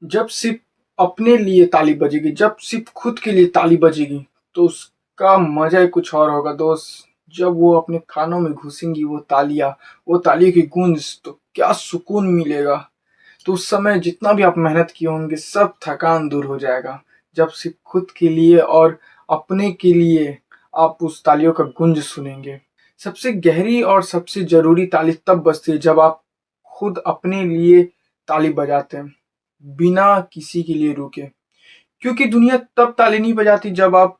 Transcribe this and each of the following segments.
जब सिर्फ अपने लिए ताली बजेगी, जब सिर्फ खुद के लिए ताली बजेगी, तो उसका मजा ही कुछ और होगा दोस्त। जब वो अपने कानों में घुसेंगी वो तालियां, वो ताली की गूंज, तो क्या सुकून मिलेगा। तो उस समय जितना भी आप मेहनत किए होंगे सब थकान दूर हो जाएगा। जब सिर्फ खुद के लिए और अपने के लिए आप उस तालियों का गूंज सुनेंगे। सबसे गहरी और सबसे जरूरी ताली तब बजती है जब आप खुद अपने लिए ताली बजाते हैं, बिना किसी के लिए रुके। क्योंकि दुनिया तब ताली नहीं बजाती जब आप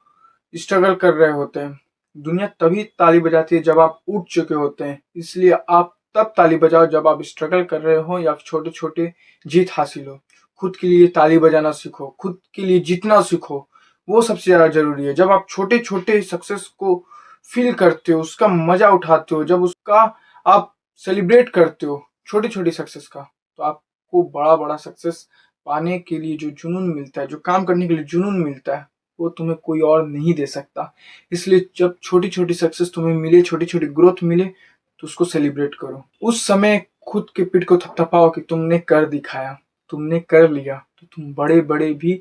स्ट्रगल कर रहे होते हैं। दुनिया तभी ताली बजाती है जब आप उठ चुके होते हैं। इसलिए आप तब ताली बजाओ जब आप स्ट्रगल कर रहे हो या छोटे छोटे जीत हासिल हो। खुद के लिए ताली बजाना सीखो, खुद के लिए जीतना सीखो। वो सबसे ज्यादा जरूरी है। जब आप छोटे छोटे सक्सेस को फील करते हो, उसका मजा उठाते हो, जब उसका आप सेलिब्रेट करते हो छोटी छोटी सक्सेस का, तो आपको बड़ा बड़ा सक्सेस पाने के लिए जो जुनून मिलता है, जो काम करने के लिए जुनून मिलता है, वो तुम्हें कोई और नहीं दे सकता। इसलिए जब छोटी छोटी सक्सेस तुम्हें मिले, छोटी छोटी ग्रोथ मिले, तो उसको सेलिब्रेट करो। उस समय खुद के पीठ को थपथपाओ कि तुमने कर दिखाया, तुमने कर लिया। तो तुम बड़े बड़े भी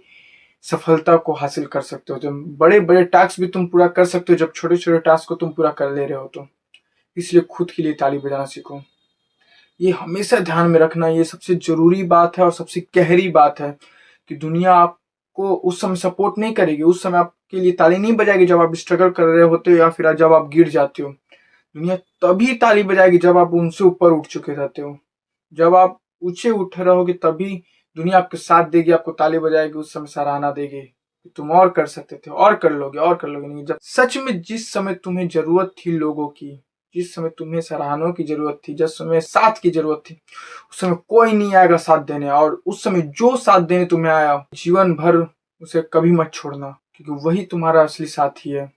सफलता को हासिल कर सकते हो। जब बड़े बड़े टास्क भी तुम पूरा कर सकते हो जब छोटे छोटे टास्क को तुम पूरा कर ले रहे हो। तो इसलिए खुद के लिए ताली बजाना सीखो। ये हमेशा ध्यान में रखना, ये सबसे जरूरी बात है और सबसे गहरी बात है कि दुनिया आपको उस समय सपोर्ट नहीं करेगी, उस समय आपके लिए ताली नहीं बजाएगी जब आप स्ट्रगल कर रहे होते हो या फिर जब आप गिर जाते हो। दुनिया तभी ताली बजाएगी जब आप उनसे ऊपर उठ चुके रहते हो। जब आप ऊंचे उठ रहोगे तभी दुनिया आपके साथ देगी, आपको ताली बजाएगी, उस समय सराहना देगी कि तुम और कर सकते थे, और कर लोगे, और कर लोगे। नहीं, जब सच में जिस समय तुम्हें जरूरत थी लोगों की, जिस समय तुम्हें सराहना की जरूरत थी, जिस समय साथ की जरूरत थी, उस समय कोई नहीं आएगा साथ देने। और उस समय जो साथ देने तुम्हें आया, जीवन भर उसे कभी मत छोड़ना, क्योंकि वही तुम्हारा असली साथी है।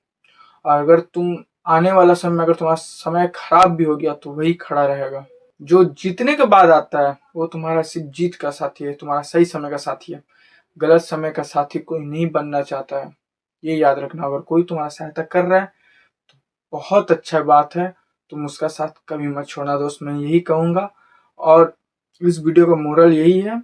और अगर तुम आने वाला समय, अगर तुम्हारा समय खराब भी हो गया, तो वही खड़ा रहेगा। जो जीतने के बाद आता है वो तुम्हारा सिर्फ जीत का साथी है, तुम्हारा सही समय का साथी है। गलत समय का साथी कोई नहीं बनना चाहता है। ये याद रखना। अगर कोई तुम्हारा सहायता कर रहा है तो बहुत अच्छा बात है, तुम उसका साथ कभी मत छोड़ना दोस्त, मैं यही कहूंगा। और इस वीडियो का मोरल यही है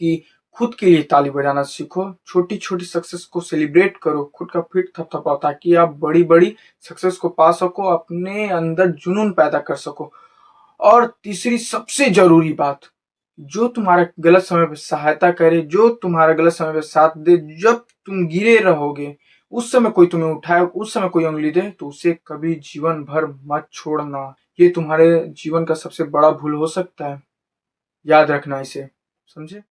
कि खुद के लिए ताली बजाना सीखो, छोटी छोटी सक्सेस को सेलिब्रेट करो, खुद का पीठ थपथपाओ, ताकि आप बड़ी बड़ी सक्सेस को पा सको, अपने अंदर जुनून पैदा कर सको। और तीसरी सबसे जरूरी बात, जो तुम्हारा गलत समय पे सहायता करे, जो तुम्हारा गलत समय पे साथ दे, जब तुम गिरे रहोगे उस समय कोई तुम्हें उठाए, उस समय कोई उंगली दे, तो उसे कभी जीवन भर मत छोड़ना। ये तुम्हारे जीवन का सबसे बड़ा भूल हो सकता है। याद रखना इसे, समझे।